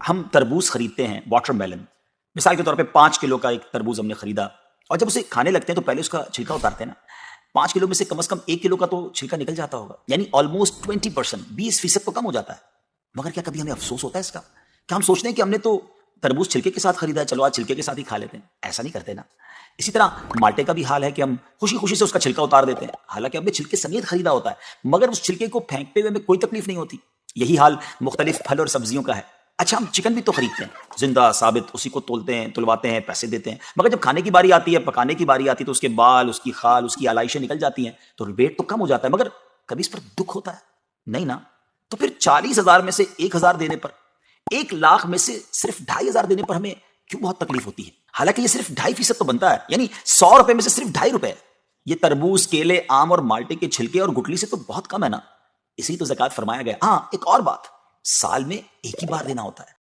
ہم تربوز خریدتے ہیں، واٹر میلن، مثال کے طور پہ 5 کلو کا ایک تربوز ہم نے خریدا، اور جب اسے کھانے لگتے ہیں تو پہلے اس کا چھلکا اتارتے ہیں نا. 5 کلو میں سے کم از کم 1 کلو کا تو چھلکا نکل جاتا ہوگا، یعنی آلموسٹ 20%، 20% تو کم ہو جاتا ہے. مگر کیا کبھی ہمیں افسوس ہوتا ہے اس کا؟ کیا ہم سوچتے ہیں کہ ہم نے تو تربوز چھلکے کے ساتھ خریدا ہے، چلو آج چھلکے کے ساتھ ہی کھا لیتے ہیں؟ ایسا نہیں کرتے نا. اسی طرح مالٹے کا بھی حال ہے کہ ہم خوشی خوشی سے اس کا چھلکا اتار دیتے ہیں، حالانکہ ہم نے چھلکے سمیت خریدا ہوتا ہے، مگر اس چھلکے کو پھینکتے ہوئے ہمیں کوئی تکلیف نہیں ہوتی. یہی حال مختلف پھل اور سبزیوں کا ہے. اچھا، ہم چکن بھی تو خریدتے ہیں، زندہ ثابت، اسی کو تولتے ہیں، تلواتے ہیں، پیسے دیتے ہیں، مگر جب کھانے کی باری آتی ہے، پکانے کی باری آتی ہے، تو اس کے بال، اس کی خال، اس کی آلائشیں نکل جاتی ہیں، تو ویٹ تو کم ہو جاتا ہے، مگر کبھی اس پر دکھ ہوتا ہے نہیں نا. تو پھر 40,000 میں سے 1,000 دینے پر، 1,00,000 میں سے صرف 2,500 دینے پر ہمیں کیوں بہت تکلیف ہوتی ہے؟ حالانکہ یہ صرف 2.5% تو بنتا ہے، یعنی 100 روپے میں سے صرف 2.5 روپے. یہ تربوز، کیلے، آم اور مالٹے کے چھلکے اور گٹلی سے تو بہت کم ہے نا. اسی تو زکوٰۃ فرمایا گیا. ہاں، ایک اور بات، سال میں ایک ہی بار دینا ہوتا ہے.